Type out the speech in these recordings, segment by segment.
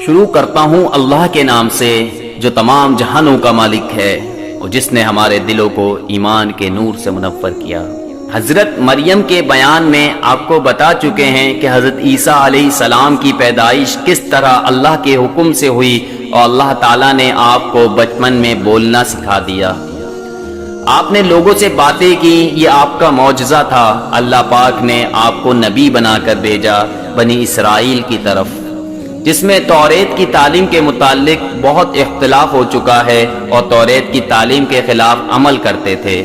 شروع کرتا ہوں اللہ کے نام سے جو تمام جہانوں کا مالک ہے اور جس نے ہمارے دلوں کو ایمان کے نور سے منور کیا۔ حضرت مریم کے بیان میں آپ کو بتا چکے ہیں کہ حضرت عیسیٰ علیہ السلام کی پیدائش کس طرح اللہ کے حکم سے ہوئی اور اللہ تعالیٰ نے آپ کو بچپن میں بولنا سکھا دیا۔ آپ نے لوگوں سے باتیں کی، یہ آپ کا معجزہ تھا۔ اللہ پاک نے آپ کو نبی بنا کر بھیجا بنی اسرائیل کی طرف، جس میں توریت کی تعلیم کے متعلق بہت اختلاف ہو چکا ہے اور توریت کی تعلیم کے خلاف عمل کرتے تھے۔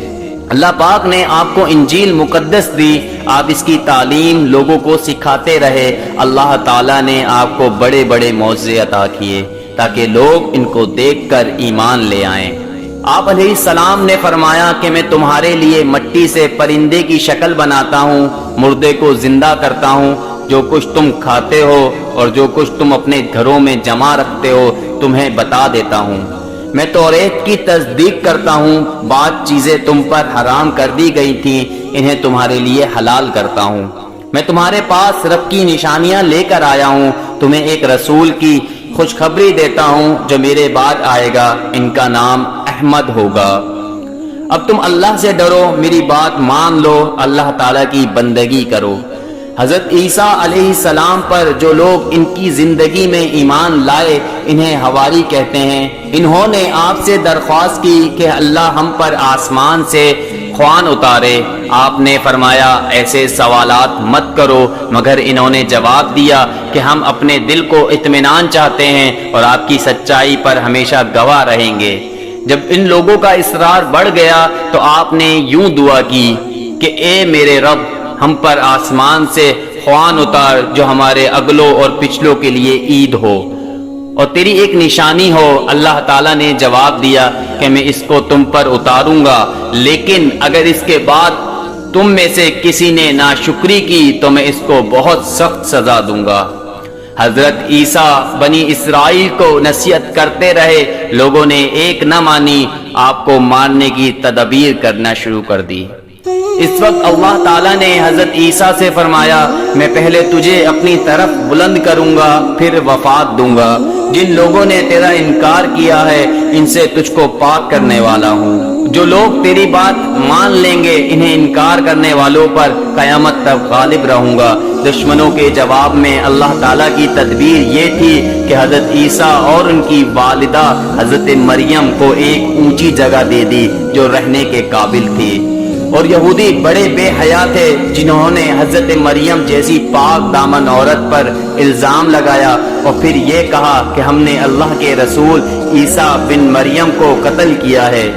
اللہ پاک نے آپ کو انجیل مقدس دی، آپ اس کی تعلیم لوگوں کو سکھاتے رہے۔ اللہ تعالیٰ نے آپ کو بڑے بڑے معجزے عطا کیے تاکہ لوگ ان کو دیکھ کر ایمان لے آئیں۔ آپ علیہ السلام نے فرمایا کہ میں تمہارے لیے مٹی سے پرندے کی شکل بناتا ہوں، مردے کو زندہ کرتا ہوں، جو کچھ تم کھاتے ہو اور جو کچھ تم اپنے گھروں میں جمع رکھتے ہو تمہیں بتا دیتا ہوں۔ میں توریت کی تصدیق کرتا ہوں، بعض چیزیں تم پر حرام کر دی گئی تھیں انہیں تمہارے لیے حلال کرتا ہوں۔ میں تمہارے پاس رب کی نشانیاں لے کر آیا ہوں، تمہیں ایک رسول کی خوشخبری دیتا ہوں جو میرے بعد آئے گا، ان کا نام احمد ہوگا۔ اب تم اللہ سے ڈرو، میری بات مان لو، اللہ تعالیٰ کی بندگی کرو۔ حضرت عیسیٰ علیہ السلام پر جو لوگ ان کی زندگی میں ایمان لائے انہیں حواری کہتے ہیں۔ انہوں نے آپ سے درخواست کی کہ اللہ ہم پر آسمان سے خوان اتارے۔ آپ نے فرمایا ایسے سوالات مت کرو، مگر انہوں نے جواب دیا کہ ہم اپنے دل کو اطمینان چاہتے ہیں اور آپ کی سچائی پر ہمیشہ گواہ رہیں گے۔ جب ان لوگوں کا اصرار بڑھ گیا تو آپ نے یوں دعا کی کہ اے میرے رب، ہم پر آسمان سے خوان اتار جو ہمارے اگلوں اور پچھلوں کے لیے عید ہو اور تیری ایک نشانی ہو۔ اللہ تعالیٰ نے جواب دیا کہ میں اس کو تم پر اتاروں گا، لیکن اگر اس کے بعد تم میں سے کسی نے ناشکری کی تو میں اس کو بہت سخت سزا دوں گا۔ حضرت عیسیٰ بنی اسرائیل کو نصیحت کرتے رہے، لوگوں نے ایک نہ مانی، آپ کو مارنے کی تدبیر کرنا شروع کر دی۔ اس وقت اللہ تعالیٰ نے حضرت عیسیٰ سے فرمایا میں پہلے تجھے اپنی طرف بلند کروں گا پھر وفات دوں گا۔ جن لوگوں نے تیرا انکار کیا ہے ان سے تجھ کو پاک کرنے والا ہوں۔ جو لوگ تیری بات مان لیں گے انہیں انکار کرنے والوں پر قیامت تک غالب رہوں گا۔ دشمنوں کے جواب میں اللہ تعالیٰ کی تدبیر یہ تھی کہ حضرت عیسیٰ اور ان کی والدہ حضرت مریم کو ایک اونچی جگہ دے دی جو رہنے کے قابل تھی، اور یہودی بڑے بے حیا تھے جنہوں نے حضرت مریم جیسی پاک دامن عورت پر الزام لگایا اور پھر یہ کہا کہ ہم نے اللہ کے رسول عیسیٰ بن مریم کو قتل کیا ہے۔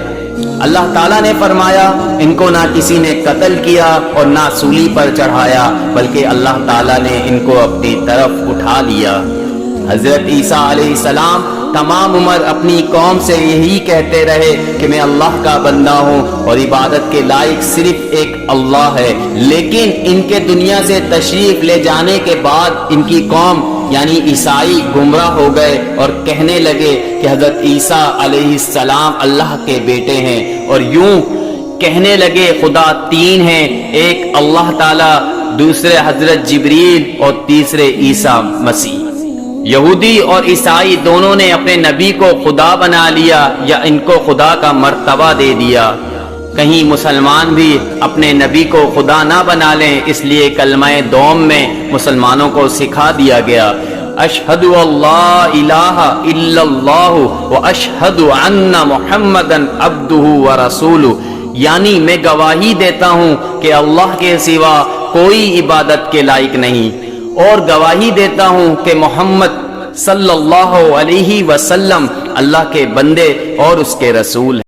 اللہ تعالیٰ نے فرمایا ان کو نہ کسی نے قتل کیا اور نہ سولی پر چڑھایا، بلکہ اللہ تعالیٰ نے ان کو اپنی طرف اٹھا لیا۔ حضرت عیسیٰ علیہ السلام تمام عمر اپنی قوم سے یہی کہتے رہے کہ میں اللہ کا بندہ ہوں اور عبادت کے لائق صرف ایک اللہ ہے، لیکن ان کے دنیا سے تشریف لے جانے کے بعد ان کی قوم یعنی عیسائی گمراہ ہو گئے اور کہنے لگے کہ حضرت عیسیٰ علیہ السلام اللہ کے بیٹے ہیں، اور یوں کہنے لگے خدا تین ہیں، ایک اللہ تعالی، دوسرے حضرت جبریل اور تیسرے عیسیٰ مسیح۔ یہودی اور عیسائی دونوں نے اپنے نبی کو خدا بنا لیا یا ان کو خدا کا مرتبہ دے دیا۔ کہیں مسلمان بھی اپنے نبی کو خدا نہ بنا لیں، اس لیے کلمہ دوم میں مسلمانوں کو سکھا دیا گیا اشہد اللہ الہ الا اللہ و اشہد ان محمدن عبدہ و رسولہ، یعنی میں گواہی دیتا ہوں کہ اللہ کے سوا کوئی عبادت کے لائق نہیں، اور گواہی دیتا ہوں کہ محمد صلی اللہ علیہ وسلم اللہ کے بندے اور اس کے رسول ہیں۔